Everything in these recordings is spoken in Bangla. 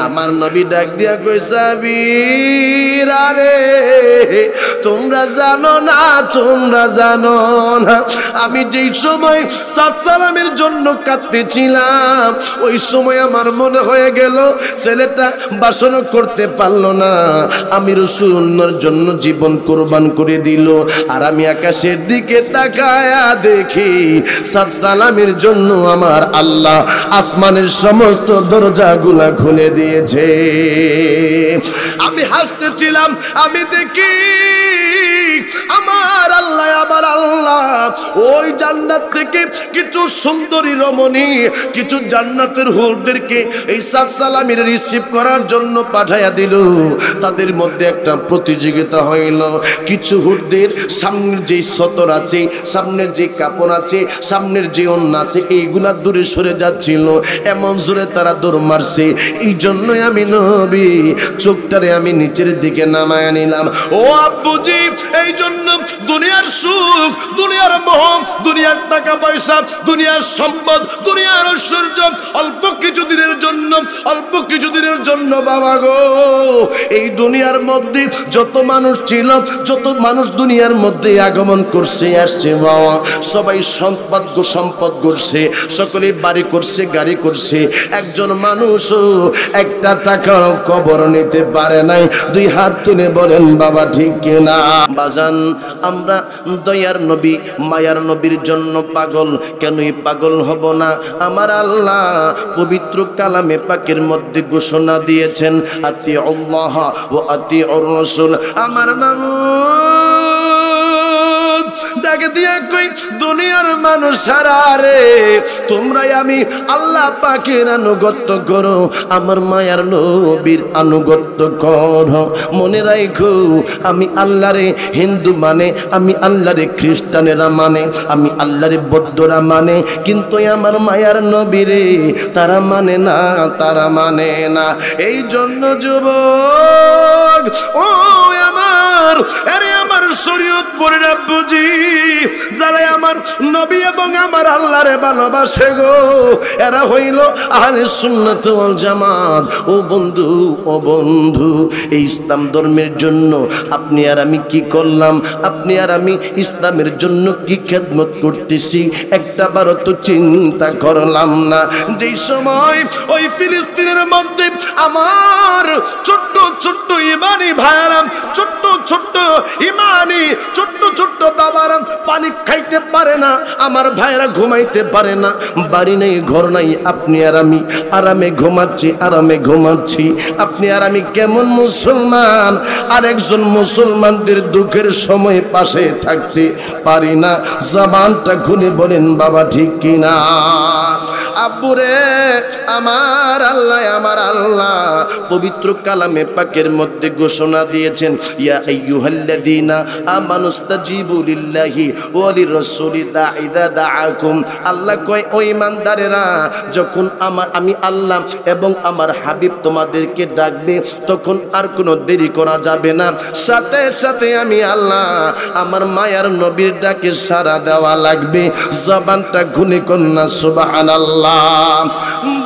আমার নবী ডাক দিয়া কই সাবিরা রে, তোমরা জানো না আমি যেই সময় সাত সালামের জন্য কাঁদতেছিলাম, ওই সময় আমার মনে হয়ে গেল ছেলেটা বাসনও করতে পারলো না, আমি রাসূলুল্লাহর জন্য জীবন কোরবান করে দিল। আর আমি আকাশের দিকে তাকায়া দেখি সাত সালামের জন্য আমার আল্লাহ আসমানের সমস্ত দরজাগুলা খুলে দিয়েছে। আমি হাসতেছিলাম, আমি দেখি আমার আল্লাহ ওই জান্নাত থেকে কিছু সুন্দরী রমণী, কিছু জান্নাতের হুরদেরকে এই সাত সালামের রিসিভ করার জন্য পাঠাইয়া দিল। তাদের মধ্যে একটা প্রতিযোগিতা হইল। কিছু হুরদের সামনের যে সতর আছে, সামনের যে কাপড় আছে, সামনের যে ওন্না আছে, এইগুলা দূরে সরে যাচ্ছিল। এমন জোরে তারা দৌড় মারছে, এই জন্যই আমি নবী চোখটারে আমি নিচের দিকে নামায় নিলাম। ও আব্বুজি, এই জন্য দুনিয়ার সুখ, দুনিয়ার মোহ, দুনিয়ার টাকা পয়সা, দুনিয়ার সম্পদ, দুনিয়ার ঐশ্বর্য অল্প কিছুদিনের জন্য বাবা গো, এই দুনিয়ার মধ্যে যত মানুষ ছিল, যত মানুষ দুনিয়ার মধ্যে আগমন করছে আসছে বাবা, সবাই সম্পদ করছে, সকলে বাড়ি করছে, গাড়ি করছে। একজন মানুষও একটা টাকা কবর নিতে পারে নাই। দুই হাত তুলে বলেন বাবা ঠিক কিনা? বাজান, আমরা দয়ার নবী মায়ার নবীর জন্য পাগল, কেনই পাগল হব না? আমার আল্লাহ পবিত্র কালামে পাকের মধ্যে ঘোষণা দিয়েছেন আতিউল্লাহ ওয়া আতিউর রাসূল। আমার মাবুদ ডাকে দিয়া কই, দুনিয়ার মানুষ সারা রে, তোমরাই আমি আল্লাহ পাকের আনুগত্য করো, আমার মায়ার নবীর আনুগত্য করো। মনে রাখো, আমি আল্লাহরে হিন্দু মানে, আমি আল্লাহরে খ্রিস্টানেরা মানে, আমি আল্লাহরে বৌদ্ধরা মানে, কিন্তু আমার মায়ার নবীরে তারা মানে না। এই জন্য যুবক, ও আমার শরীয়ত পড়ে না বুঝি, যারা আমার নবী এবং আমার আল্লাহরে ভালোবাসে গো, এরা হইল আহলে সুন্নাত ওয়াল জামাত। ও বন্ধু, এই ইসলাম ধর্মের জন্য আপনি আর আমি কি করলাম? আপনি আর আমি ইসলামের জন্য কি খেদমত করতেছি? একটা বারও তো চিন্তা করলাম না। যেই সময় ওই ফিলিস্তিনের মধ্যে আমার ছোট্ট ইমানি ভাইয়ারা, ছোট্ট বাবারা পানি খাইতে পারে না, আমার ভাইয়েরা ঘুমাইতে পারে না, বাড়ি নেই, ঘর নাই, আপনি আর আমি আরামে ঘুমাচ্ছি। আপনি আর আমি কেমন মুসলমান? আর একজন মুসলমানদের দুঃখের সময় পাশে থাকতে পারি না। জবানটা খুলে বলেন বাবা ঠিক কিনা? আব্বুরে, আমার আল্লাহ পবিত্র কালামে পাকের মধ্যে ঘোষণা দিয়েছেন, ইয়া আইয়ুহাল্লাযীনা আমানুস্তাজিবু লিল্লাহি ওয়া লিরাসূলি ইযা দাআকুম। আল্লাহ কয়, ও ঈমানদারেরা, যখন আমি আল্লাহ এবং আমার হাবিব তোমাদেরকে ডাকবে, তখন আর কোনো দেরি করা যাবে না। সাথে সাথে আমি আল্লাহ আমার মায়ার নবীর ডাকে সাড়া দেওয়া লাগবে। জবানটা খুলে কন্যা সুবহানাল্লাহ।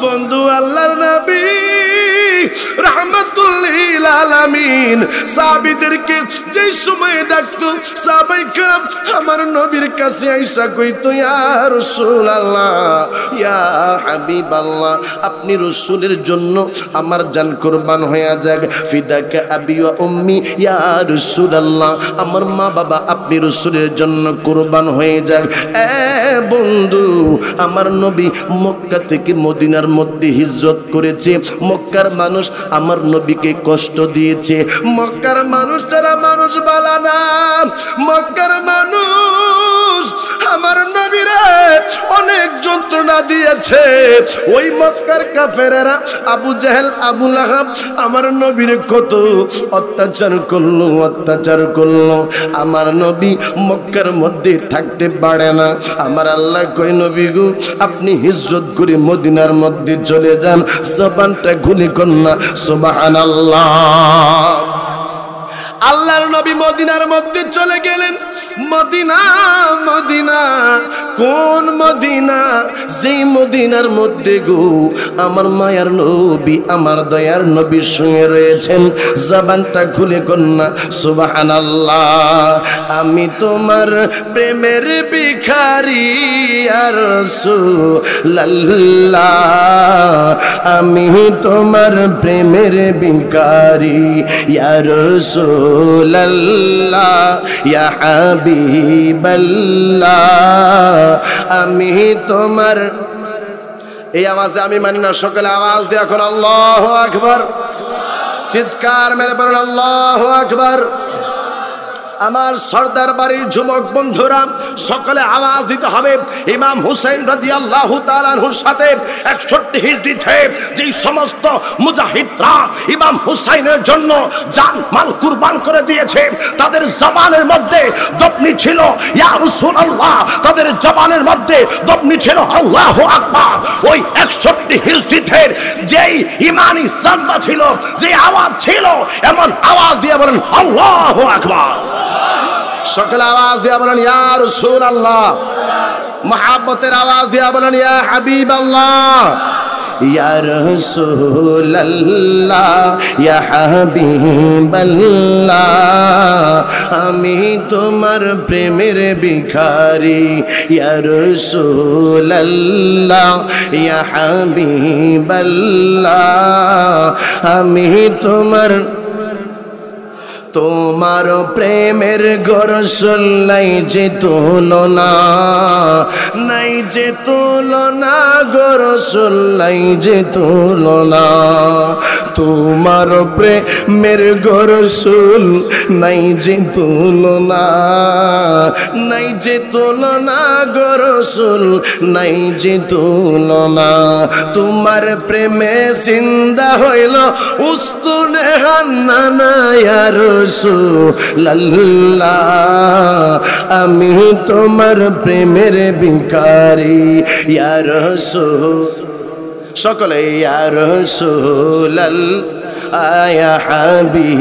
বন্ধু, আল্লাহর নবী রাহমাতুল লিল আলামিন সাহাবীদেরকে যেই সময় ডাকতো, সাহাবায়ে কেরাম আমার নবীর কাছে আইসা কইতো, ইয়া রাসূলুল্লাহ, ইয়া হাবিবাল্লাহ, আপনি রাসূলের জন্য আমার জান কুরবান হয়ে যাক, ফিদাকা আবি ওয়া উম্মি, ইয়া রাসূলুল্লাহ, আমার মা বাবা আপনি রাসূলের জন্য কুরবান হয়ে যাক। বন্ধু, আমার নবী মক্কা থেকে মদিনার মধ্যে হিজরত করেছে। মক্কার মানুষ আমার নবীকে কষ্ট দিয়েছে। মক্কার মানুষ যারা মানুষ বালা না, মক্কার মানুষ আমার নবীরে অনেক যন্ত্রণা দিয়েছে। ওই মক্কার কাফেরেরা আবু জেহেল, আবু লাহাব আমার নবীর কত অত্যাচার করলো। আমার নবী মক্কার মধ্যে থাকতে পারে না। আমার আল্লাহ কই, নবী গো, আপনি হিজরত করে মদিনার মধ্যে চলে যান। জবানটা খুলে কন্যা সুবহানাল্লাহ। আল্লাহর নবী মদিনার মধ্যে চলে গেলেন। মদিনা মদিনা কোন মদিনা? যেই মদিনার মধ্যে গো আমার মায়ার নবী আমার দয়ার নবী শুয়ে রয়েছেন। জবানটা খুলে কন্যা সুবহানাল্লাহ। আমি তোমার প্রেমের ভিখারি ইয়া রাসূলুল্লাহ, আমি তোমার প্রেমের ভিখারি ইয়া রাসূলুল্লাহ ইয়া হাবিবাল্লাহ, আমি তোমার। এই আওয়াজে আমি মানি না, সকলে আওয়াজ দিয়ে এখন আল্লাহু আকবার, চিৎকার মেরে বলুন আল্লাহু আকবার। আমার সর্দার বাড়ির যুবক বন্ধুরা সকলে আওয়াজ দিতে হবে। ইমাম হুসাইন রাদিয়াল্লাহু তাআলা আনহুর সাথে 61 হিজরিতে যেই সমস্ত মুজাহিদরা ইমাম হুসাইনের জন্য জান মাল কুরবান করে দিয়েছে, তাদের জবানের মধ্যে দপনি ছিল ইয়া রাসূলুল্লাহ, তাদের জবানের মধ্যে দপনি ছিল আল্লাহু আকবার। ওই 61 হিজরিতে যেই ইমানি সাদা ছিল, যে আওয়াজ ছিল, এমন আওয়াজ দিয়ে বলেন আল্লাহু আকবার। সকল আওয়াজ দিয়া বলেন ইয়া রাসূলুল্লাহ, মহব্বতের আওয়াজ দিয়া বলেন ইয়া হাবিবাল্লাহ, ইয়া রাসূলুল্লাহ ইয়া হাবিবাল্লাহ, আমি তোমার প্রেমের ভিখারি ইয়া রাসূলুল্লাহ ইয়া হাবিবাল্লাহ, আমি তোমার প্রেমের গোরসুল নাই যে তুলনা, নাই যে তুলনা গোরসুল নাই যে তুলনা, তোমার প্রেমের গোরসুল নাই যে তুলনা, নাই যে তুলনা গোরসুল নাই যে তুলনা, তোমার প্রেমে জিন্দা হইল উস্তুনে হান্নানা ইয়া রাসূলুল্লাহ, আমি তোমার প্রেমের ভিখারি ইয়া রাসূল। সকলে ইয়া রাসূলুল্লাহ ইয়া হাবিবাল্লাহ,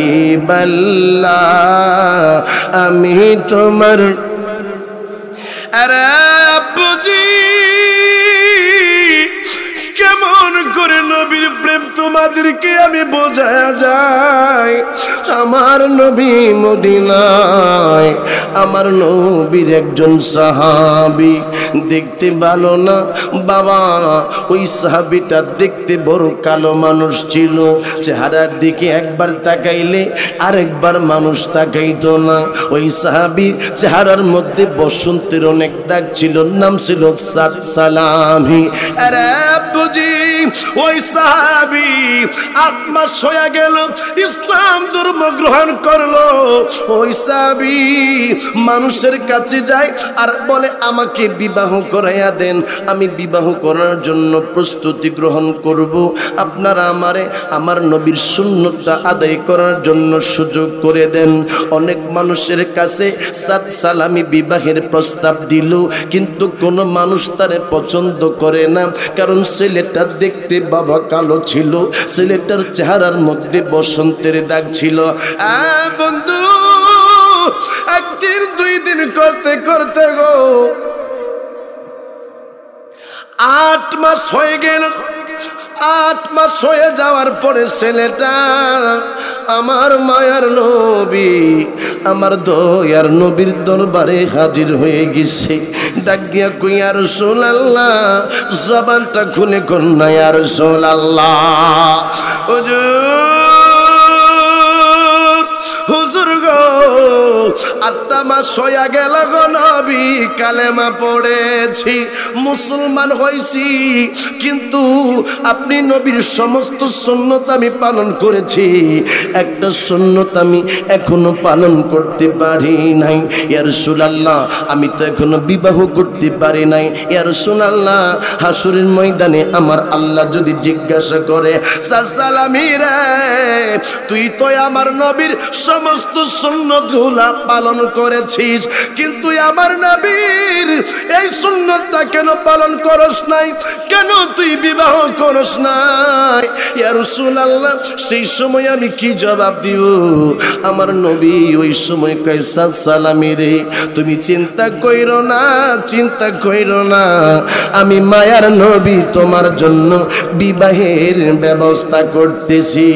আমি তোমার। আরে আব্বুজি কেমন করে নবীর প্রেম তোমাদেরকে আমি বোঝায়া যাই? আমার নবী মদিনায়, আমার নবীর একজন সাহাবী দেখতে ভালো না বাবা, ওই সাহাবীটা দেখতে বড় কালো মানুষ ছিল, চেহারার দিকে একবার তাকাইলে আরেকবার মানুষ তাকাইতো না। ওই সাহাবীর চেহারার মধ্যে বসন্তের অনেক দাগ ছিল, নাম ছিল সাদ সালামি। আরে বুঝি ওই সাহাবী 8 মাস হয়ে গেল ইসলাম ধর্ম গ্রহণ করলো। ওই সাহাবী মানুষের কাছে যায় আর বলে আমাকে বিবাহ করাইয়া দেন, আমি বিবাহ করার জন্য প্রস্তুতি গ্রহণ করব, আপনারা আমারে আমার নবীর সুন্নতটা আদায় করার জন্য সুযোগ করে দেন। অনেক মানুষের কাছে সাদ সালামি বিবাহের প্রস্তাব দিল, কিন্তু কোনো মানুষ তারে পছন্দ করে না, কারণ ছেলেটা দেখতে বাবা কালো ছিল, ছেলেটার চেহারার মধ্যে বসন্তের দাগ ছিল। বন্ধু একদিন 2 দিন করতে করতে গো 8 মাস হয়ে গেল। 8 মাস হয়ে যাওয়ার পরে ছেলেটা আমার মায়ার নবী, আমার দয়ার নবীর দরবারে হাজির হয়ে গেছে। ডাক দিয়া কই ইয়া রাসূলুল্লাহ, জবানটা খুলে কন্যা ইয়া রাসূলুল্লাহ, হুজুর গো 8 মাস হয়ে গেল গো নবী, কালেমা পড়েছি, মুসলমান হইছি, কিন্তু আপনি নবীর সমস্ত সুন্নত আমি পালন করেছি, একটা সুন্নত আমি এখনো পালন করতে পারি নাই। ইয়া রাসূলুল্লাহ, আমি তো এখনো বিবাহ করতে পারি নাই। ইয়া রাসূলুল্লাহ, হাসরের ময়দানে আমার আল্লাহ যদি জিজ্ঞাসা করে সালামি রে, তুই তো আমার নবীর সমস্ত সুন্নতগুলা পালন পালন করেছিস, কিন্তু আমার নবীর এই সুন্নতটা কেন পালন করস নাই? কেন তুই বিবাহ করস নাই? ইয়া রাসূলুল্লাহ, সেই সময় আমি কি জবাব দিব? আমার নবী ওই সময় কয়, সালামি রে, তুমি চিন্তা কইরো না, চিন্তা কইরো না, আমি মায়ার নবী তোমার জন্য বিবাহের ব্যবস্থা করতেছি।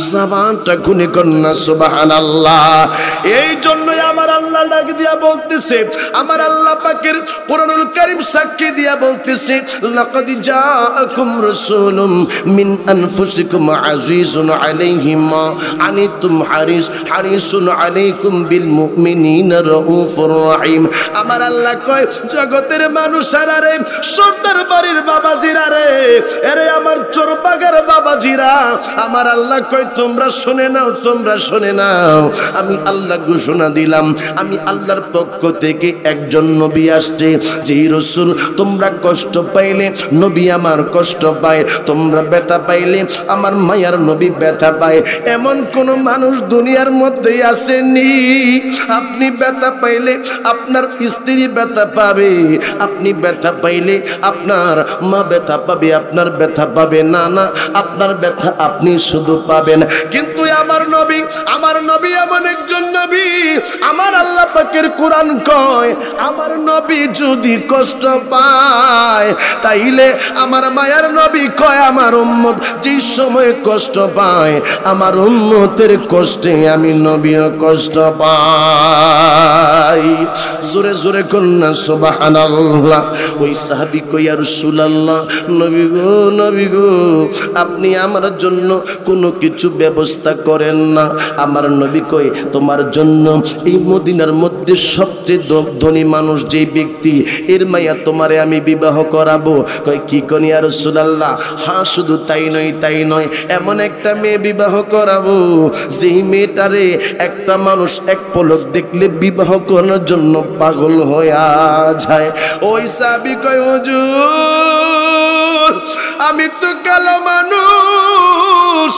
জবানটা খুলে কন্যা সুবহানাল্লাহ। এই জন্যই আমার আল্লাহ ডাক দিয়া বলতেছে, আমার আল্লাহ পাকের কোরআনুল কারীম সাক্ষী দিয়া বলতেছে, লাকাদ জাআকুম রাসূলুম মিন আনফুসিকুম আজিজুন আলাইহি মা আনিতুম হারিসুন আলাইকুম বিল মুমিনিনা রাউফুর রহিম। আমার আল্লাহ কয়, জগতের মানুষেরা রে, সর্দার বাড়ির বাবাজিরা রে, আরে আমার চোরবাগার বাবাজিরা, আমার আল্লাহ কয়, তোমরা শুনে নাও, তোমরা শুনে নাও, আমি আল্লাহ ঘোষণা দিলাম, আমি আল্লাহর পক্ষ থেকে একজন নবী আসছে, যেই রাসূল তোমরা কষ্ট পাইলে নবী আমার কষ্ট পায়, তোমরা ব্যথা পাইলে আমার মায়ার নবী ব্যথা পায়। এমন কোন মানুষ দুনিয়ার মধ্যে আসেনি, আপনি ব্যথা পাইলে আপনার স্ত্রী ব্যথা পাবে, আপনি ব্যথা পাইলে আপনার মা ব্যথা পাবে, আপনার ব্যথা পাবে না, না, আপনার ব্যথা আপনি শুধু পাবেন। কিন্তু আমার নবী এমন একজন নবী, আমার আল্লাহ পাকের কোরআন কয়, আমার নবী যদি কষ্ট পায়, তাইলে আমার মায়ার নবী কয়, আমার উম্মত যেই সময় কষ্ট পায়, আমার উম্মতের কষ্টে আমি নবীও কষ্ট পাই। জোরে জোরে কন্যা সুবহানাল্লাহ। ওই সাহাবী কই, ইয়া রাসূলুল্লাহ, নবী গো, আপনি আমার জন্য কোনো কিছু ব্যবস্থা করেন না। আমার নবী কই, তোমার জন্য এই মদিনার মধ্যে সবচেয়ে ধনী মানুষ যেই ব্যক্তি, এর মাইয়া তোমারে আমি বিবাহ করাবো। কই, কি কোন ইয়া রাসূলুল্লাহ? হ্যাঁ, শুধু তাই নয়, এমন একটা মেয়ে বিবাহ করাবো, যেই মেয়েটারে একটা মানুষ এক পলক দেখলে বিবাহ করার জন্য পাগল হয়ে যায়। ওই সাহাবী কয়, হুজুর, আমি তো কালো মানুষ,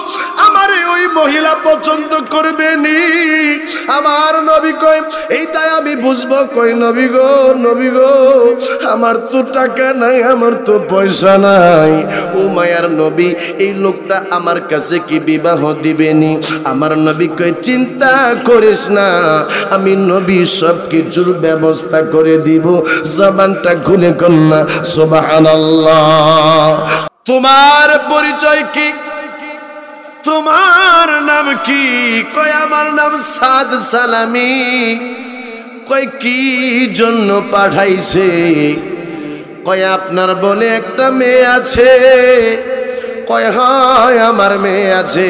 আমারে ওই মহিলা পছন্দ করবে নি। আমার নবী কয়, এইটাই আমি বুঝবো। কই, নবী গো, আমার তো টাকা নাই, আমার তো পয়সা নাই। ও মায়ার নবী, এই লোকটা আমার কাছে কি বিবাহ দিবেনি? আমার নবী কয়, চিন্তা করিস না, আমি নবী সব কিছুর ব্যবস্থা করে দিব। জবানটা খুলে কন্যা সুবহানাল্লাহ। তোমার পরিচয় কি? তোমার নাম কি? কয়, আমার নাম সাদ সালামি। কয়, কি জন্য পাঠাইছে? কয়, আপনার বলে একটা মেয়ে আছে। কয়, হয় আমার মেয়ে আছে।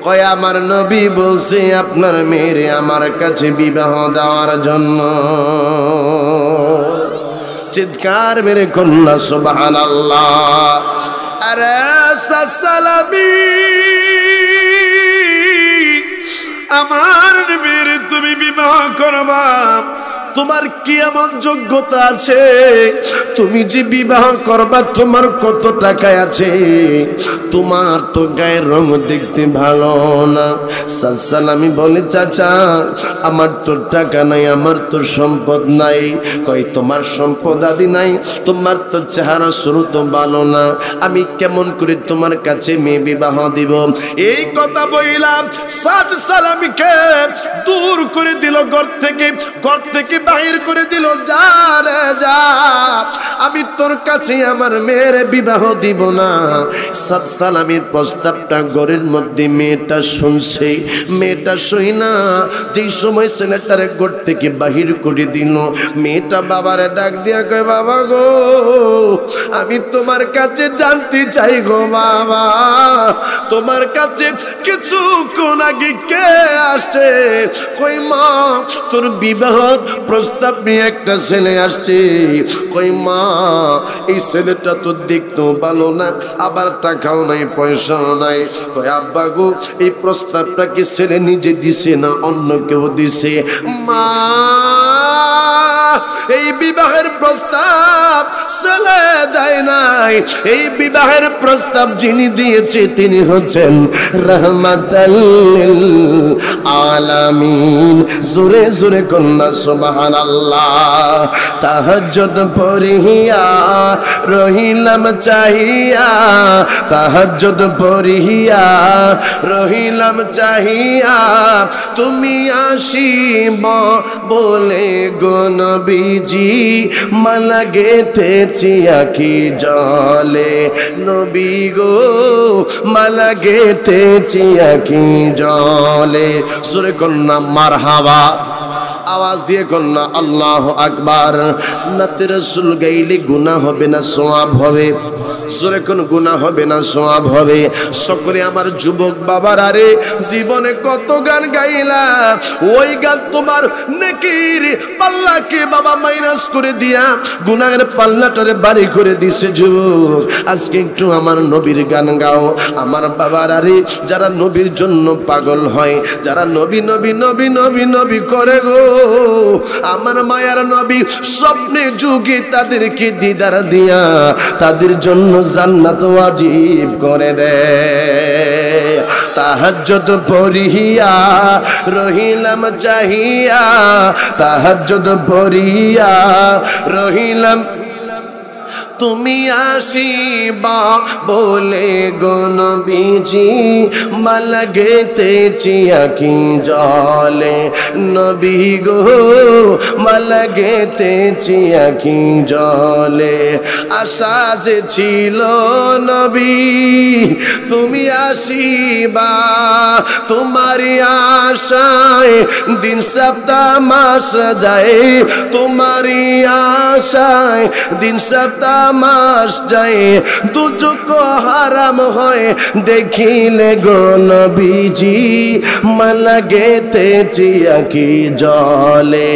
কয়, আমার নবী বলছে আপনার মেয়েরে আমার কাছে বিবাহ দেওয়ার জন্য। চিৎকার মেরে কন্যা সুবহানাল্লাহ। আরে সালামি, আমার মেয়েরে তুমি বিবাহ করবা, তোমার কি এমন যোগ্যতা আছে? তুমি যে বিবাহ করবা, তোমার কত টাকা আছে? তোমার তো গায়ের রং দেখতে ভালো না। সালামি বলে, চাচা, আমার তো টাকা নাই, আমার তো সম্পদ নাই। কই, তোমার সম্পদ আদি নাই, তোমার তো চেহারা শুরু তো ভালো না, আমি কেমন করে তোমার কাছে মেয়ে বিবাহ দিব? এই কথা বললাম, সালামিকে দূর করে দিল, ঘর থেকে বাহির করে দিল। যা রে যা, আমি তোর কাছে আমার মেয়ের বিবাহ দিব না। সালামির প্রস্তাবটা ঘরের মধ্যে মেয়েটা শুনছে। মেয়েটা শুই না, যেই সময় ছেলেটারে ঘর থেকে বাহির করে দিল, মেয়েটা বাবারে ডাক দিয়া কয়, বাবা গো, আমি তোমার কাছে জানতে চাই গো বাবা, তোমার কাছে কিছুক্ষণ আগে কে আসছে? কই, মা, তোর বিবাহর প্রস্তাব নিয়ে একটা ছেলে আসছে। কই, মা, এই ছেলেটা তো দেখতেও ভালো না, আবার টাকাও নাই, পয়সাও নাই। কই, আব্বা গো, এই প্রস্তাবটা কি ছেলে নিজে দিছে না অন্য কেউ দিছে? মা, এই বিবাহের প্রস্তাব ছেলে দেয় নাই, এই বিবাহের প্রস্তাব যিনি দিয়েছে তিনি হচ্ছেন রাহমাতাল লিল আলামিন। জোরে জোরে কন্যা সুবহানাল্লাহ। তাহাজ্জুদ পড়িয়া রহিলাম চাহিয়া, তাহাজ্জুদ পড়িয়া রহিলাম চাহিয়া, তুমি আসিব বলে গো নবীজি, মালা গেথেছি আখি জলে, নবী গো মালা গেথেছি আখি জলে। সুরে কন্যা মারহাবা, আওয়াজ দিয়ে কন্যা আল্লাহু আকবার। নাতে রাসূল গাইলে গুনাহ হবে না সওয়াব হবে? সুরে কোন গুনাহ হবে না সওয়াব হবে? সকলে আমার যুবক বাবার, আরে জীবনে কত গান গাইলা, ওই গান তোমার নেকির পাল্লাকে বাবা মাইনাস করে দিয়া গুনাহের পাল্লাটারে বাড়ি করে দিছে। যুবক আজকে একটু আমার নবীর গান গাও। আমার বাবার, আরে যারা নবীর জন্য পাগল হয়, যারা নবী নবী নবী নবী নবী করে গো, আমার মায়ার নবী স্বপ্নে যুগে তাদেরকে দিদার দিয়া তাদের জন্য জান্নাত ওয়াজিব করে দেয়। তাহাজ্জুদ পড়িয়া রহিলাম চাহিয়া, তাহাজ্জুদ পড়িয়া রহিলাম, তুমি আসিবা বলে গো নবীজি, মালা গেথেছি আখি জলে, নবী গো মালা গেথেছি আখি জলে। আশা যে ছিল নবী তুমি আসিবা, তোমারি আশায় দিন সপ্তাহ মাস যায়, তোমারি আশায় দিন সপ্তাহ মাস যায়, দুচোখ হারাম হয় দেখিলে গো নবীজি, মালা গেথেছি আখি জলে,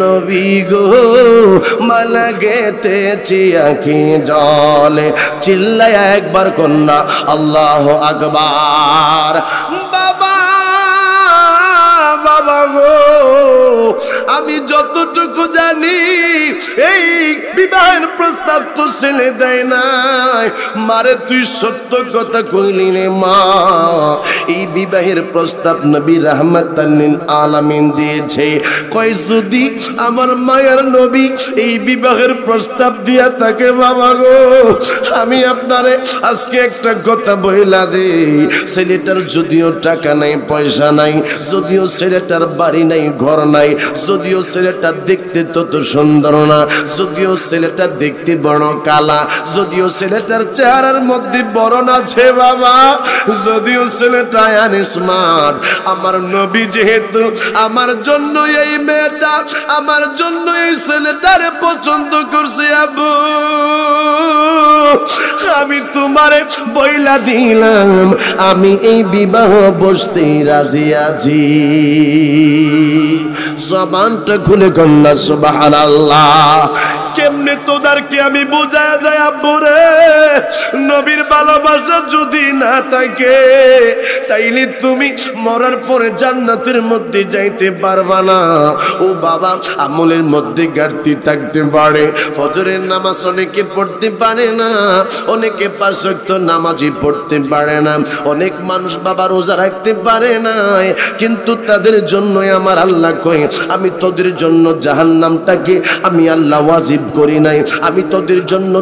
নবী গো মালা গেথেছি আখি জলে। চিল্লায় একবার কন্যা আল্লাহু আকবার। বাবা বাবা গো, আমি যতটুকু জানি এই বিবাহের প্রস্তাব তো ছেলে দেয় নাই। মারে তুই সত্য কথা কইলি রে মা, এই বিবাহের প্রস্তাব নবী রাহমাতাল লিল আলামিন দিয়েছে। কয় যদি আমার মায়ের নবী এই বিবাহের প্রস্তাব দিয়া থাকে, বাবা গো আমি আপনারে আজকে একটা কথা বইলা দেই, ছেলেটার যদিও টাকা নাই পয়সা নাই, যদিও ছেলেটার বাড়ি নাই ঘর নাই, যদিও ছেলেটা দেখতে তত সুন্দর না, যদিও ছেলেটা দেখতে বড় কালা, যদিও ছেলেটার চেহারার মধ্যে বড় আছে বাবা, যদিও ছেলেটা স্মার্ট, আমার নবী যেহেতু আমার জন্য এই মেয়েটা, আমার জন্য এই ছেলেটারে পছন্দ করছে, আবু আমি তোমারে বইলা দিলাম আমি এই বিবাহ বসতে রাজি আছি। জবানটা খুলে কন্যা সুবহানাল্লাহ। কেমনে তোদেরকে আমি বোঝায়া যায় আব্বু রে, নবীর ভালোবাসা যদি না থাকে তাইলে তুমি মরার পরে জান্নাতের মধ্যে যাইতে পারবা না। ও বাবা, আমলের মধ্যে ঘাটতি থাকতে পারে, ফজরের নামাজ অনেকে পড়তে পারে না, অনেকে পাঁচ ওয়াক্ত নামাজই পড়তে পারে না, অনেক মানুষ বাবা রোজা রাখতে পারে না, কিন্তু তাদের জন্যই আমার আল্লাহ কয় আমি তোদের জন্য জাহান্নামটাকে আমি আল্লাহ ওয়াজিব করি নাই, আমি তোদের জন্য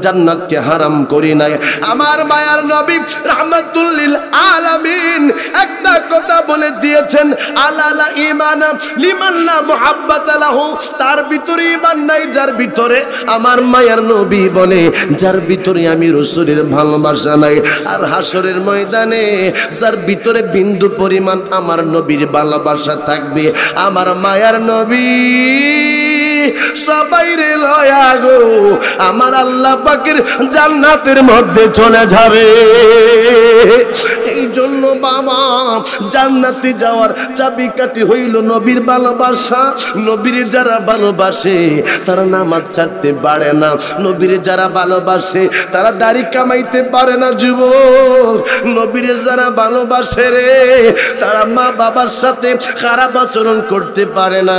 জান্নাতকে হারাম করি নাই। আমার মায়ার নবী রাহমাতুল লিল আলামিন একটা কথা বলে দিয়েছেন, আলালা ঈমান লিমান লা মুহাব্বাতা লাহু, তার ভিতরে ঈমান নাই যার ভিতরে আমার মায়ার নবী বলে যার ভিতরে আমি রাসূলের ভালোবাসা নাই। আর হাসরের ময়দানে যার ভিতরে বিন্দু পরিমাণ আমার নবীর ভালোবাসা থাকবে, আমার মায়ার নবী সবাই রে লয়া গো আমার আল্লাহ পাকের জান্নাতের মধ্যে চলে যাবে। এই জন্য বাবা জান্নাতে যাওয়ার চাবিকাঠি হইল নবীর ভালোবাসা। নবীর যারা ভালোবাসে তারা নামাজ ছাড়তে পারে না, নবীর যারা ভালোবাসে তারা দাড়ি কামাইতে পারে না যুবক। নবীর যারা ভালোবাসে রে তারা মা বাবার সাথে খারাপ আচরণ করতে পারে না।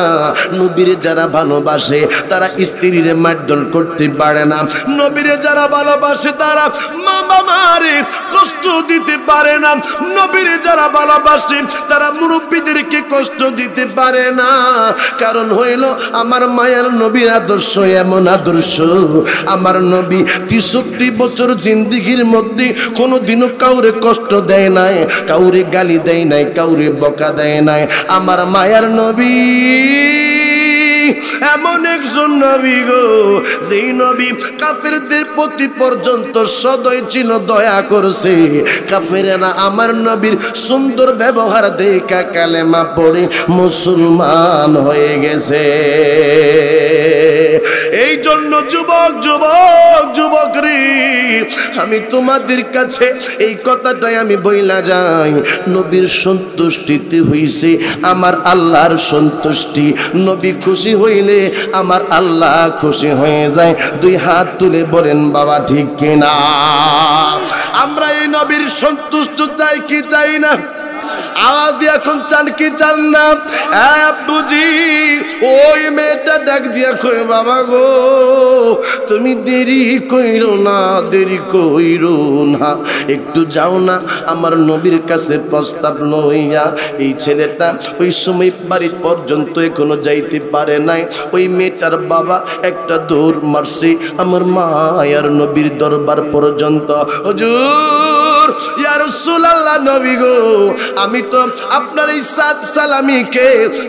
নবীর যারা ভালোবাসে তারা স্ত্রীরে মারধর করতে পারে না। নবীর যারা ভালোবাসে তারা মা বাবারে কষ্ট দিতে পারে না। নবীর যারা ভালোবাসে তারা মুরব্বীদেরকে কষ্ট দিতে পারে না। কারণ হইল আমার মায়ের নবীর আদর্শ এমন আদর্শ, আমার নবী ৬৩ বছর জিন্দিগির মধ্যে কোনোদিনও কাউরে কষ্ট দেয় নাই, কাউরে গালি দেয় নাই, কাউরে বকা দেয় নাই। আমার মায়ের নবী এমন একজন নবী গো, যেই নবী কাফেরদের প্রতি পর্যন্ত সদয় ছিল, দয়া করছে। কাফেরেরা আমার নবীর সুন্দর ব্যবহার দেখা কালেমা পড়ে মুসলমান হয়ে গেছে। এই জন্য যুবক যুবক যুবক রে, আমি তোমাদের কাছে এই কথাটাই আমি বইলা যাই, নবীর সন্তুষ্টিতে হইছে আমার আল্লাহর সন্তুষ্টি। নবী খুশি হইলে আমার আল্লাহ খুশি হয়ে যায়। দুই হাত তুলে বলেন বাবা ঠিক কিনা? আমরা এই নবীর সন্তুষ্ট চাই কি চাই না? আওয়াজ দিয়ে এখন চান কি চান না? বুঝি ওই মেয়েটা ডাক দিয়া কই বাবা গো তুমি দেরি কইরো না, দেরি কইরো না, একটু যাও না আমার নবীর কাছে প্রস্তাব লইয়া। এই ছেলেটা ওই সময় বাড়ি পর্যন্ত এখনো যাইতে পারে নাই। ওই মেয়েটার বাবা একটা দৌড় মারছে আমার মায়ার নবীর দরবার পর্যন্ত। হুজুর ইয়া রাসূলুল্লাহ, নবী গো আমি তো আপনার এই সাত সালামিকে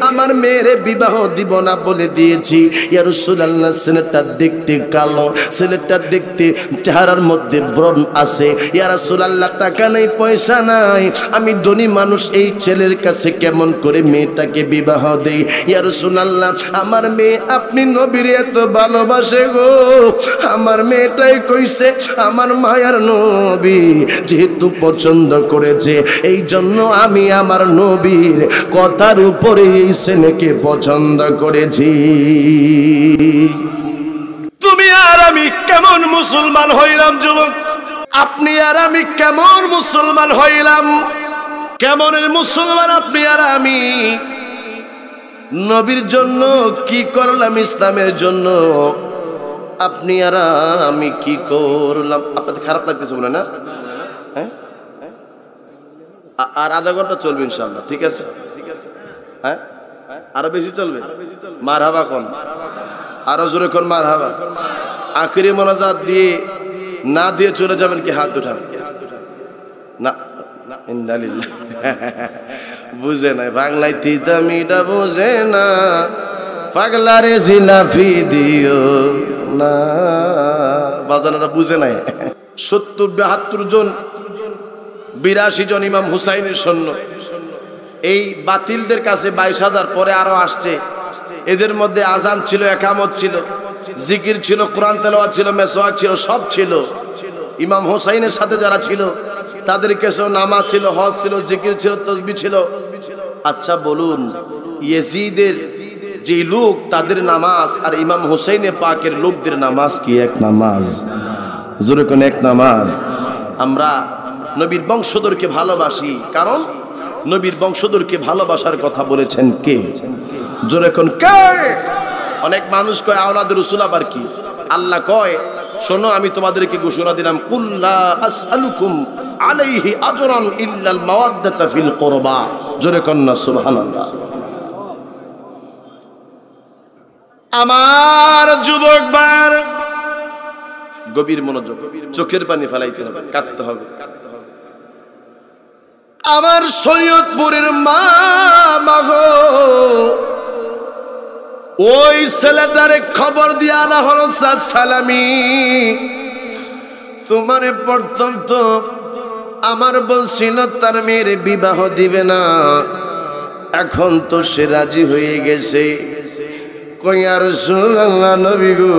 আমার মেয়েরে বিবাহ দিব না বলে দিয়েছি। ইয়া রাসূলুল্লাহ, ছেলেটা দেখতে কালো, ছেলেটা দেখতে চেহারার মধ্যে ব্রণ আছে। ইয়া রাসূলুল্লাহ, টাকা নেই, পয়সা নাই, আমি ধনী মানুষ, এই ছেলের কাছে কেমন করে মেয়েটাকে বিবাহ দেই? ইয়া রাসূলুল্লাহ, আমার মেয়ে আপনি নবীর এত ভালোবাসে গো, আমার মেয়েটাই কইছে আমার মায়ার নবী যেহেতু পছন্দ করেছে, এই জন্য আমি আমার নবীর কথার উপরে এই ছেলেকে পছন্দ করেছি। তুমি আর আমি কেমন মুসলমান হইলাম যুবক? আপনি আর আমি কেমন মুসলমান হইলাম? কেমনের মুসলমান আপনি আর আমি? নবীর জন্য কি করলাম, ইসলামের জন্য আপনি আর আমি কি করলাম? আপনাদের খারাপ লাগতেছে বলে না? হ্যাঁ, আর আধা ঘন্টা চলবে ইনশাআল্লাহ, ঠিক আছে? হ্যাঁ, আরো বেশি চলবে। মারহাবা কোন, আরো জোরে কোন মারহাবা। আখিরি মোনাজাত দিয়ে না দিয়ে চলে যাবেন কি? হাত উঠান না। ইন্নালিল্লাহ, বুঝে নাই বাংলায় তিতামিটা বুঝে না, পাগলারে জিলাফি দিও না, বাজানারা বুঝে নাই। ৭০-৭২ জন ৮২ জন ইমাম হুসাইনের সৈন্য এই বাতিলদের কাছে ২২,০০০ পরে আরো আসছে। এদের মধ্যে আজান ছিল, একামত ছিল, জিকির ছিল, কোরআন তেলাওয়াত ছিল, মেসওয়াক ছিল, সব ছিল। ইমাম হুসাইনের সাথে যারা ছিল তাদের কাছে নামাজ ছিল, হজ ছিল, জিকির ছিল, তাসবিহ ছিল। আচ্ছা বলুন, ইয়েজিদের যে লোক তাদের নামাজ আর ইমাম হুসাইনে পাকের লোকদের নামাজ কি এক নামাজ? জোরে কোন এক নামাজ? আমরা নবীর বংশধরকে ভালোবাসি, কারণ নবীর বংশধরকে ভালোবাসার কথা বলেছেন কে? জোরে কোন কে? অনেক মানুষ কয় আওলাদ রাসূল, আবার কি? আল্লাহ কয় শোনো আমি তোমাদেরকে ঘোষণা দিলাম, কুল্লা আসআলুকুম আলাইহি আজরান ইল্লাল মাওয়াদ্দাতা ফিল কুরবা। জোরে কোন না সুবহানাল্লাহ। আমার যুবক ভাইরা গভীর মনোযোগ, চোখের পানি ফেলাইতে হবে, কাঁদতে হবে। আমার শরীয়তপুরের মা মাগো, ওই ছেলেটারে খবর দিয়ে আনা হলো সাত সালামি, তোমারে প্রথম তো আমার বলছিল তার মেয়ের বিবাহ দিবে না, এখন তো সে রাজি হয়ে গেছে। কই আর রাসূলুল্লাহ, নবী গো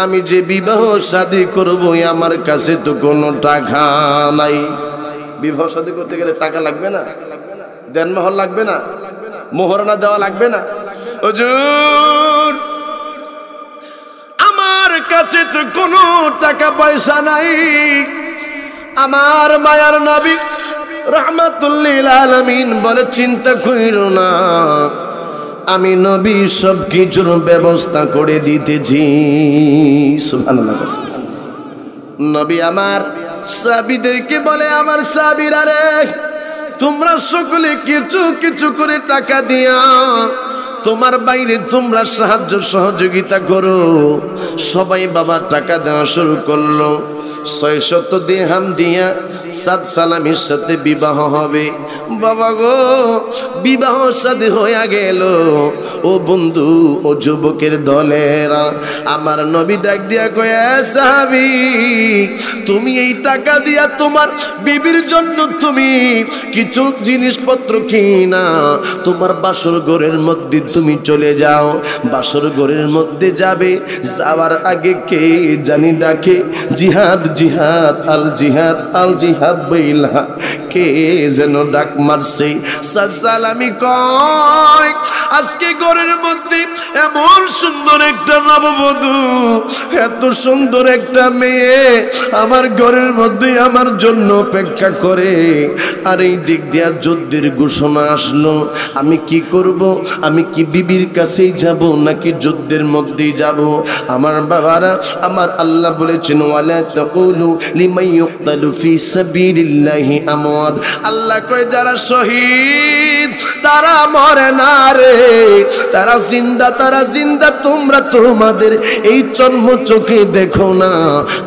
আমি যে বিবাহ শাদী করবো আমার কাছে তো কোনো টাকা নাই, বিবাহ শাদী করতে গেলে টাকা লাগবে না? দেনমোহর লাগবে না? মোহরানা দেওয়া লাগবে না? হুজুর আমার কাছে তো কোনো টাকা পয়সা নাই। আমার মায়ার নবী রাহমাতুল লিল আলামিন বলে, চিন্তা কইরো না, আমি নবী সব কিছুর ব্যবস্থা করে দিতেছি। সুবহানাল্লাহ। নবী আমার সাহাবীদেরকে বলে, আমার সাহাবীরা রে, তোমরা সকলে কিছু কিছু করে টাকা দিয়া তোমার বাইরে তোমরা সাহায্য সহযোগিতা করো। সবাই বাবা টাকা দেওয়া শুরু করলো। 600 দিরহাম দিয়া সাদ সালামির সাথে বিবাহ হবে। বাবা গো, বিবাহ শাদী হয়ে গেল। ও বন্ধু, ও যুবকের দলেরা, আমার নবী ডাক দিয়া কয়, সাহাবী, তুমি এই টাকা দিয়া তোমার বিবির জন্য তুমি কিছু জিনিসপত্র কিনা তোমার বাসর ঘরের মধ্যে তুমি চলে যাও। বাসর ঘরের মধ্যে যাবে, যাওয়ার আগে কে জানি ডাকে, জিহাদ জিহাদ আল জিহাদ আল জিহাদ বইলা কে যেন ডাক মারছে। সালামি কয়, আজকে ঘরের মধ্যে এমন সুন্দর একটা নববধূ, এত সুন্দর একটা মেয়ে আমার ঘরের মধ্যে আমার জন্য অপেক্ষা করে। আর এই দিক দিয়া যুদ্ধের ঘোষণা আসলো, আমি কি করব? আমি কি বিবির কাছেই যাব নাকি যুদ্ধের মধ্যেই যাব? আমার বাবারা, আমার আল্লাহ বলেছেন, ওয়ালা তাকুলু লিমান ইউকতালু ফি সাবিলিল্লাহি আমওয়াত। আল্লাহ কয়, যারা শহীদ তারা মরে না রে, তারা জিন্দা, তারা জিন্দা। তোমরা তোমাদের এই জন্ম চোখে দেখো না।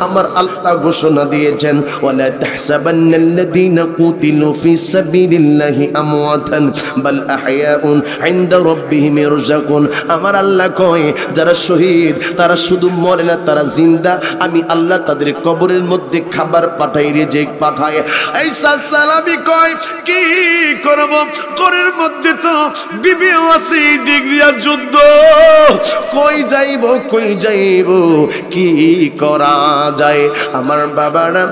আমার আল্লাহ ঘোষণা দিয়েছেন, ওয়ালা তাহসাবান্নাল্লাযীনা কুতিলু ফি সাবিলিল্লাহি আমওয়াতান বাল আহইয়াউন ইনদা রাব্বিহিম ইরযাকুন। আমার আল্লাহ কয়, যারা শহীদ তারা শুধু মরে না, তারা জিন্দা। আমি আল্লাহ তাদের কবরের মধ্যে খাবার পাঠাই, রিজিক পাঠায়। এই সালামি কয়, কি করব? ঘরের মধ্যে তো বিবিও আছে, দিক দিয়া যুদ্ধ, কই যাইব কই যাইব, কি করা যায়? আমার বাবারা,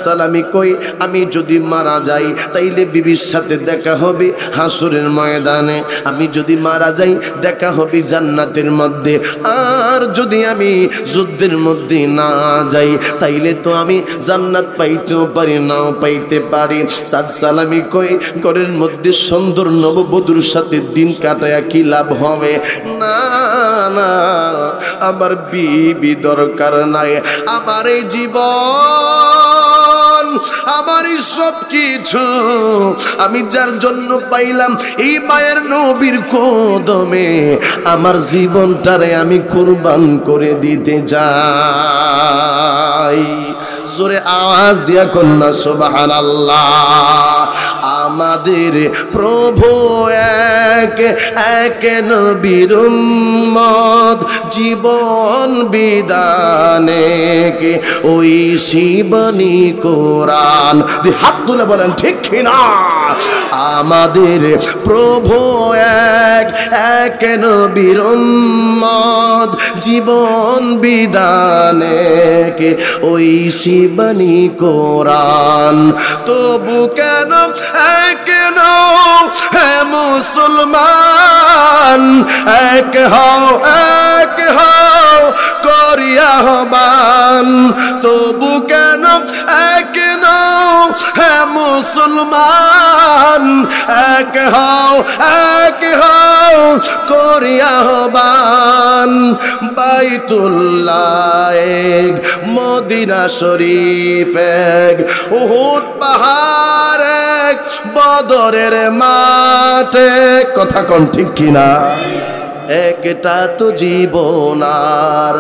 সালামি কই, আমি যদি মারা যাই তাইলে বিবির সাথে দেখা হবে হাসরের ময়দানে। আমি যদি মারা যাই দেখা হবে জান্নাতের মধ্যে। আর যদি আমি যুদ্ধের মধ্যে না যাই তাইলে তো আমি জান্নাত পাইতেও পারি, নাও পাইতে পারি। সালামি কই, ঘরের মধ্যে সুন্দর নববধূর সাথে দিন কাটায়া কি লাভ হবে? না না, আমার বিবি দরকার নাই। আমার এই জীবন, আমার এই সব কিছু আমি যার জন্য পাইলাম, এই মায়ের নবীর কদমে আমার জীবনটারে আমি কুরবান করে দিতে যাই। জোরে আওয়াজ দিয়া কন্যা সুবহানাল্লাহ। আমাদের প্রভু এক, এক নবীর উম্মত, জীবন বিদানে ওই শিবনী কোরআন। হাত তুলে বলেন ঠিক কিনা? আমাদের প্রভু এক, এক নবীর উম্মত, জীবন বিদানে ওই শিবনী কোরআন। তবু কেন কেন হে মুসলমান, এক হও করিয়া হবান। তবু কেন কেন হে মুসলমান, এক হও করিয়া হবান। বাইতুল্লাহ এক, মদিনা শরীফ এক, উহুদ পাহাড় এক, বদরের মাঠে। কথা কোন ঠিক কিনা? একটা তো জীবন, আর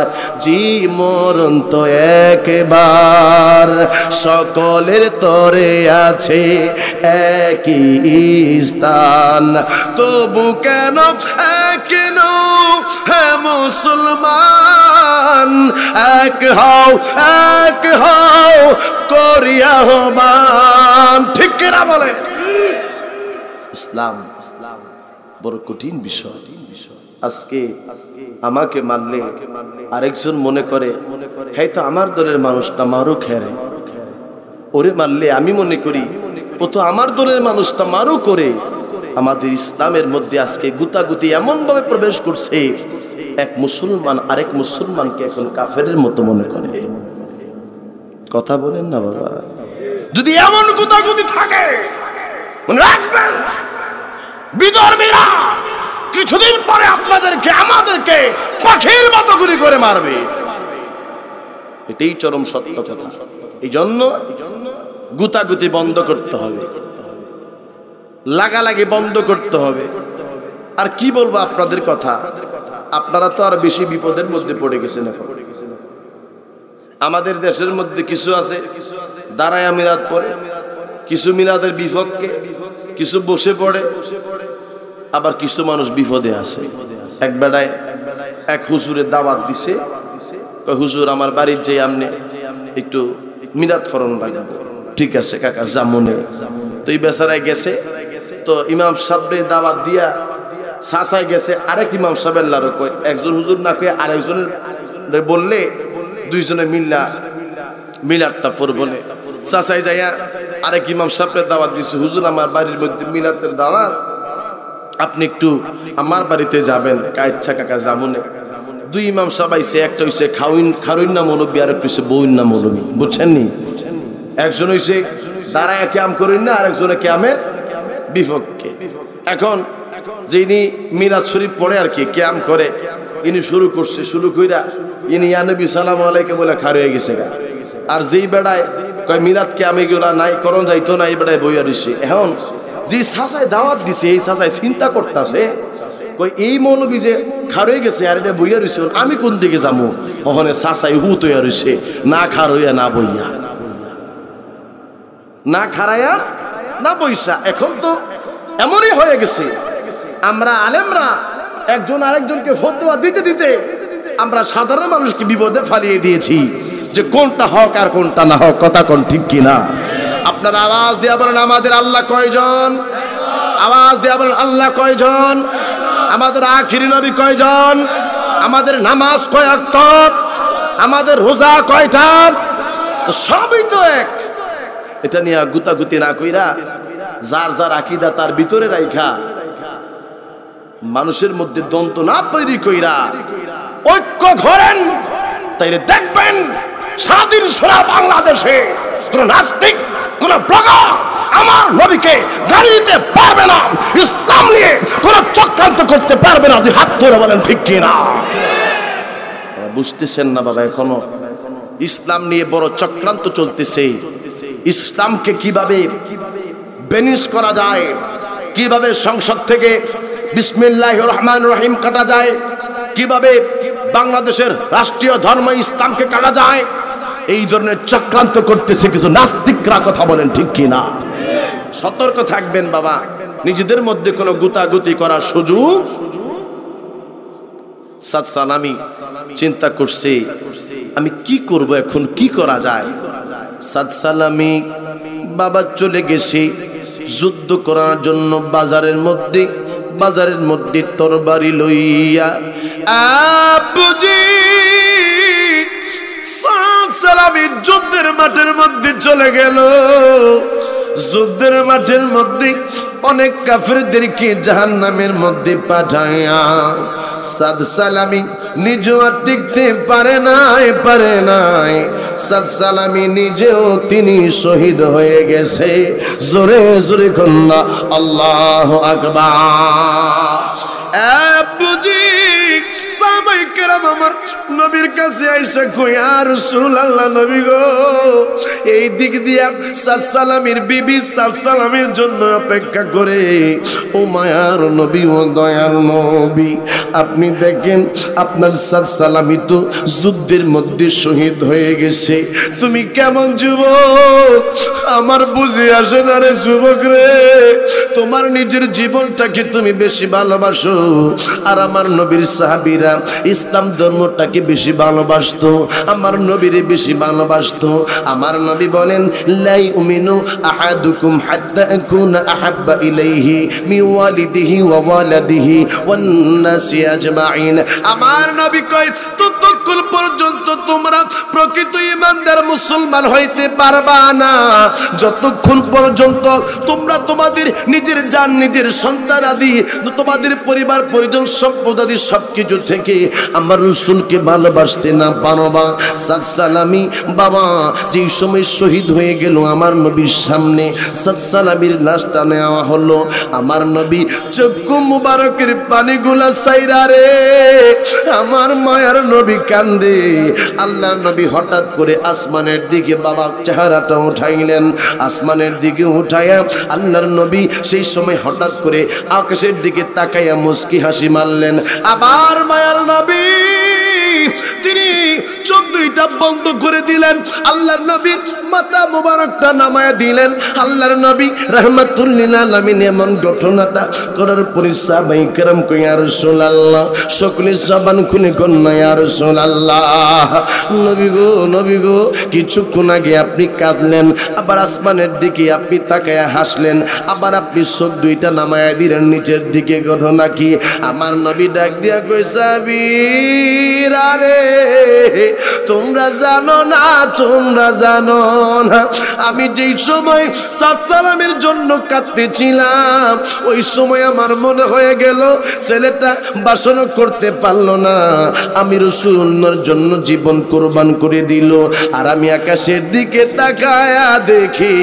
মরণ তো একবার। সকলের তরে আছে একই স্থান। তবু কেন কেন হে মুসলমান, এক হও করিয়া হবান। ঠিক কিনা বলে? ইসলাম বড় কঠিন বিষয়। আজকে আমাকে মানলে আরেকজন মনে করে হয়তো আমার দলের মানুষটা মারুক হেরে, ওরে মারলে আমি মনে করি ও তো আমার দলের মানুষটা মারু করে আমাদের ইসলামের মধ্যে আজকে গুতাগুতি এমন ভাবে প্রবেশ করছে, এক মুসলমান আরেক মুসলমানকে এখন কাফেরের মতো মনে করে। কথা বলেন না বাবা? যদি এমন গুতাগুতি থাকে মনে রাখবেন, বিধর্মীরা কিছুদিন পরে আপনাদেরকে আমাদেরকে পাখির মতো গুলি করে মারবে। এটাই চরম সত্য কথা। এই জন্য গুতাগুতি বন্ধ করতে হবে, লাগালাগি বন্ধ করতে হবে। আর কি বলবো আপনাদের কথা, আপনারা তো আর বেশি বিপদের মধ্যে পড়ে গেছেন। এখন আমাদের দেশের মধ্যে কিছু আছে দাঁড়ায়া মিলাদ পড়ে, কিছু মিলাদের বিপক্ষে, কিছু বসে পড়ে, আবার কিছু মানুষ বিপদে আছে। এক বেড়ায় এক হুজুরের দাওয়াত দিছে, কয় হুজুর আমার বাড়ির যে আমনে একটু মিলাদ ফরন লাগবে। ঠিক আছে কাকা জামনে। তো এই বেচারায় গেছে, তো ইমাম সাহেবরে দাওয়াত দিয়া সাসায় গেছে আরেক ইমাম সাহেবের লারো কয়, একজন হুজুর না কয়ে আরেকজনের বললে দুইজনে মিল্লা মিলাদটা ফরবনে। সাসায় যাইয়া আরেক ইমাম সাহেবরে দাওয়াত দিছে, হুজুর আমার বাড়ির মধ্যে মিলাদের দাওয়াত, আপনি একটু আমার বাড়িতে যাবেন। ইচ্ছা কাকা জামনে। দুই ইমাম সাহেব আইছে, একটা হইছে খারুইন না মৌলবী, আর একটা হইছে বউইন না মৌলবী, বুঝছেন নি? একজন হইছে দাঁড়ায় ক্যাম করেন না, আরেকজনে ক্যামের বিপক্ষে। এখন যিনি মিলাদ শরীফ পড়ে আর কি ক্যাম করে, ইনি শুরু করছে, শুরু কইরা ইনি ইয়া নবী সালাম আলাইকুম বলে খার হয়ে গেছে গা। আর যেই বেড়ায় কয় মিলাদ ক্যামে গুলা নাই করণ যাইতো না, এই বেড়ায় বইয়া দিছে। এখন যে সাসায় দাওয়াত দিছে, এই সাসায় চিন্তা করতেছে, কই এই মৌলবী যে খার হয়ে গেছে আর এটা বইয়া রইছে, আমি কোন দিকে যাবো? ওখানে সাসাই হুত হইয়া রইছে, না খার হইয়া না বইয়া, না খারাইয়া না বইসা। এখন তো এমনই হয়ে গেছে, আমরা আলেমরা একজন আরেকজনকে ফতোয়া দিতে দিতে আমরা সাধারণ মানুষকে বিপদে ফালিয়ে দিয়েছি যে কোনটা হক আর কোনটা না হক। কথা কোন ঠিক কিনা? আপনারা আওয়াজ দিয়া বলেন আমাদের আল্লাহ কয়জন? আওয়াজ দিয়া বলেন আল্লাহ কয়জন? আমাদের আখিরি নবী কয়জন? আমাদের নামাজ কয় ওয়াক্ত? আমাদের রোজা কয়টা? তো সবই তো এক। এটা নিয়ে গুতাগুতি না কইরা যার যার আকীদা তার ভিতরে রাইখা মানুষের মধ্যে দ্বন্দ্ব না তৈরি কইরা ঐক্য ঘরেন, তাইলে দেখবেন স্বাধীন সোনা বাংলাদেশে কোন নাস্তিক, কোন ব্লগার আমার নবীকে গালি দিতে পারবে না, ইসলাম নিয়ে কোন চক্রান্ত করতে পারবে না। হাত ধরে বলেন ঠিক কিনা? বুঝতেছেন না বাবা? এখনো ইসলাম নিয়ে বড় চক্রান্ত চলতেছে। ইসলামকে কিভাবে বেনিশ করা যায়, কিভাবে সংসদ থেকে বিসমিল্লাহির রহমানির রহিম কাটা যায়, কিভাবে বাংলাদেশের রাষ্ট্রীয় ধর্ম ইসলামকে কাটা যায়, এই ধরনের চক্রান্ত করতেছে কিছু নাস্তিকরা। কথা বলেন ঠিক কিনা? সতর্ক থাকবেন বাবা, নিজেদের মধ্যে কোনো গুতাগুতি করার সুযোগ। সাদ সালামি চিন্তা করছে আমি কি করব, এখন কি করা যায়। সাদ সালামি বাবা চলে গেছে যুদ্ধ করার জন্য বাজারের মধ্যে তরবারি লইয়া। আব্বুজি সাদ সালামি যুদ্ধের মাঠের মধ্যে চলে গেল। যুদ্ধের মাঠের মধ্যে অনেক কাফেরদেরকে জাহান্নামের মধ্যে পাঠাইয়া সাদ সালামি নিজেও টিকতে পারে নাই। সাদ সালামি নিজেও তিনি শহীদ হয়ে গেছে। জোরে জোরে কন্যা আল্লাহু আকবার। আব্বুজি সাহাবায়ে কেরাম আমার নবীর কাছে আইসা কই, ইয়া রাসূলুল্লাহ, নবী গো এই দিক দিয়া সাদ সালামির বিবি সাদ সালামির জন্য অপেক্ষা করে। ও মায়ার নবী, ও দয়ার নবী, আপনি দেখেন আপনার সাদ সালামি তো যুদ্ধের মধ্যে শহীদ হয়ে গেছে। তুমি কেমন যুবক, আমার বুঝে আসে না রে যুবক রে। তোমার নিজের জীবনটাকে তুমি বেশি ভালোবাসো, আর আমার নবীর সাহাবীরা ইসলাম ধর্মটাকে বেশি ভালোবাসতো, আমার নবীরে বেশি ভালোবাসতো। আমার নবী বলেন লা ইউমিনু আহাদুকুম হাত্তা আকুনা আহাব্বা ইলাইহি মিন ওয়ালিদিহি ওয়া ওয়ালাদিহি ওয়ান নাসি আজমাইন। আমার নবী কয় ততক্ষণ পর্যন্ত তোমরা প্রকৃত ঈমানদার মুসলমান হইতে পারবা না যতক্ষণ পর্যন্ত তোমরা তোমাদের নিজের জান, নিজের সন্তান আদি, তোমাদের পরিবার পরিজন সম্পদ আদি সবকিছু থেকে আমার রাসূলকে ভালোবাসতে না পারবা। সালামি বাবা যেই সময় শহীদ হয়ে গেল আমার নবীর সামনে সালামির লাশটা নেওয়া হলো, আমার নবী চক্ষু মুবারকের পানিগুলা সাইরা রে আমার মায়ার নবী কান্দে। আল্লাহর নবী হঠাৎ করে আসমানের দিকে বাবা চেহারাটা উঠাইলেন, আসমানের দিকে উঠাইয়া আল্লাহর নবী সেই সময় হঠাৎ করে আকাশের দিকে তাকাইয়া মুস্কি হাসি মারলেন। আবার মায়ার নবী তিনি চোখ দুইটা বন্ধ করে দিলেন, আল্লাহর নবীর মাথা মুবারকটা নামায়া দিলেন। আল্লাহর নবী রাহমাতুল লিল আলামিন এমন ঘটনাটা করার পরে সাহাবায়ে কেরাম কই ইয়া রাসূলুল্লাহ, সকলে জবান খুলে কন্যা ইয়া রাসূলুল্লাহ, নবী গো কিছুক্ষণ আগে আপনি কাঁদলেন, আবার আসমানের দিকে আপনি তাকায়া হাসলেন, আবার আপনি চোখ দুইটা নামায়া দিলেন নিচের দিকে, ঘটনা কি? আমার নবী ডাক দিয়া কই সাহাবীর আরে তোমরা জানো না আমি যেই সময় সালামের জন্য কাঁদতেছিলাম ওই সময় আমার মনে হয়ে গেল ছেলেটা বাসনও করতে পারলো না, আমি রাসূলের জন্য জীবন কোরবান করে দিল। আর আমি আকাশের দিকে তাকায়া দেখি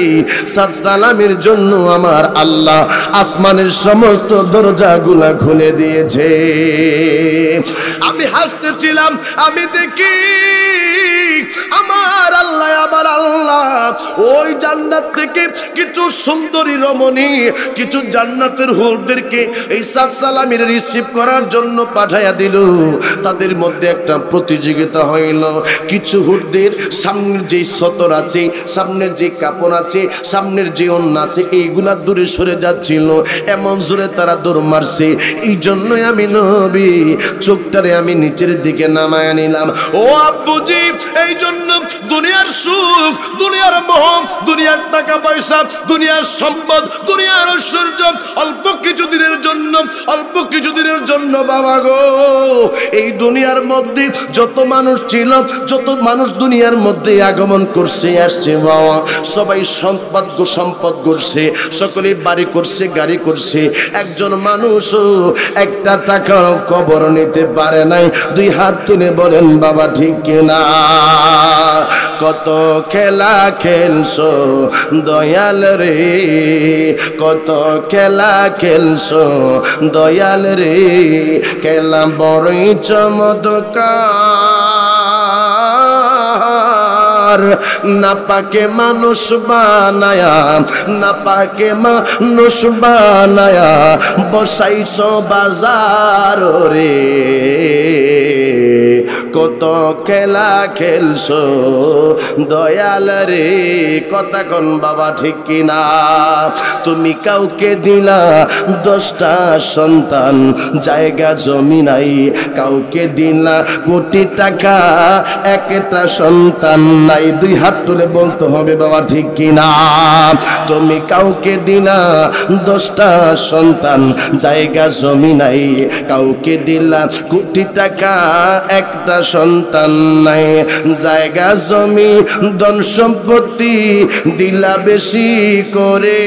সালামের জন্য আমার আল্লাহ আসমানের সমস্ত দরজাগুলা খুলে দিয়েছে। আমি হাসতেছিলাম, আমি দেখি আমার আল্লাহ ওই জান্নাত থেকে কিছু সুন্দরী রমণী, কিছু জান্নাতের হুরদেরকে এই সালামের রিসিভ করার জন্য পাঠাইয়া দিল। তাদের মধ্যে একটা প্রতিযোগিতা হইল, কিছু হুরদের সামনের যে সতর আছে, সামনের যে কাপড় আছে, সামনের যে ওন্না আছে, এইগুলা দূরে সরে যাচ্ছিল, এমন জোরে তারা দৌড় মারছে। এই জন্যই আমি নবী চোখটারে আমি নিচের দিকে নামায়া নিলাম। ও আব্বুজি, এই জন্য দুনিয়ার সুখ, দুনিয়ার মোহ, দুনিয়ার টাকা পয়সা, দুনিয়ার সম্পদ, দুনিয়ার ঐশ্বর্য অল্প কিছু দিনের জন্য বাবা গো, এই দুনিয়ার মধ্যে যত মানুষ ছিল, যত মানুষ দুনিয়ার মধ্যে আগমন করছে আসছে বাবা, সবাই সম্পদ করছে, সকলে বাড়ি করছে, গাড়ি করছে, একজন মানুষও একটা টাকার কবর নিতে পারে নাই। দুই হাত তুলে বলেন বাবা ঠিক কিনা? কত খেলা খেলছো দয়াল রে, কত খেলা খেলছো দয়াল রে, খেলা বড়ই চমৎকার, না পাকে মানুষ বানায়া, না পাকে মানুষ বানায়া বসাইছো বাজার রে, কত খেলা খেলছো দয়াল রে, কথা কোন বাবা ঠিক কিনা? তুমি কাউকে দিলা 10টা সন্তান, জায়গা জমি নাই, কাউকে দিলা কোটি টাকা, একটা সন্তান নাই। দুই হাত তুলে বলতে হবে বাবা ঠিক কিনা? তুমি কাউকে দিলা 10টা সন্তান, জায়গা জমি নাই, কাউকে দিলা কোটি টাকা, একটা সন্তান নাই, জায়গা জমি ধন সম্পত্তি দিলা বেশি করে,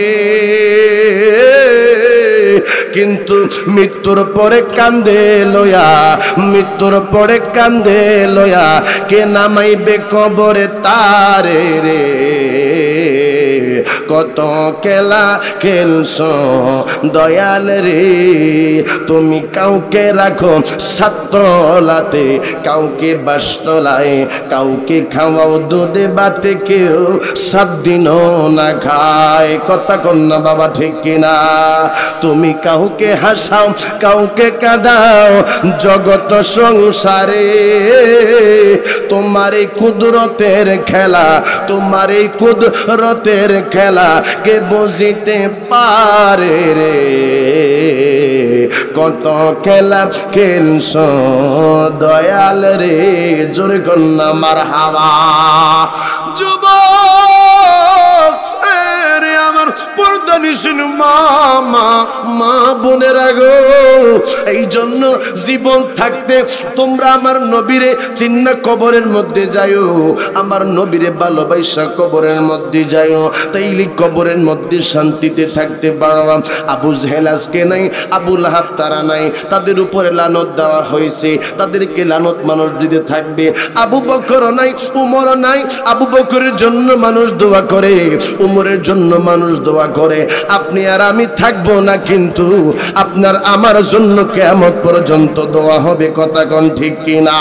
কিন্তু মৃত্যুর পরে কান্দে লয়া, মৃত্যুর পরে কান্দে লয়া কে নামাইবে কবরে তারে রে, কত খেলা খেলছো দয়াল রে, তুমি কাউকে রাখো 7 তলাতে, কাউকে 22 তলায়, কাউকে খাওয়াও দুধে বাতে, কেউ 7 দিনও না খায়। কথা কন্যা বাবা ঠিক কিনা? তুমি কাউকে হাসাও, কাউকে কাঁদাও জগত সংসারে, তোমার এই কুদরতের খেলা, তোমার এই কুদরতের খেলা কে বুঝিতে পারে রে, কত খেলা খেলছো দয়াল রে, জোরে কন্যা মারহাবা। যুবক রে আমার পর্দা নিশিন মা মা মা বোনেরা গো, এই জন্য জীবন থাকতে তোমরা আমার নবীরে চিন্না কবরের মধ্যে যাইও, আমার নবীরে ভালোবাসা কবরের মধ্যে যাইও, তাইলে কবরের মধ্যে শান্তিতে থাকতে পারবা। আবু জেহেল আজকে নাই, আবু লাহাব তারা নাই, তাদের উপরে লানত দেওয়া হয়েছে, তাদেরকে লানত মানুষ দিতে থাকবে। আবু বকর নাই, উমর নাই, আবু বকরের জন্য মানুষ দোয়া করে, উমরের জন্য মানুষ দোয়া করে, আপনি আর আমি থাকবো না, কিন্তু আপনার আমার জন্য কিয়ামত পর্যন্ত দোয়া হবে। কথা কোন ঠিক কিনা?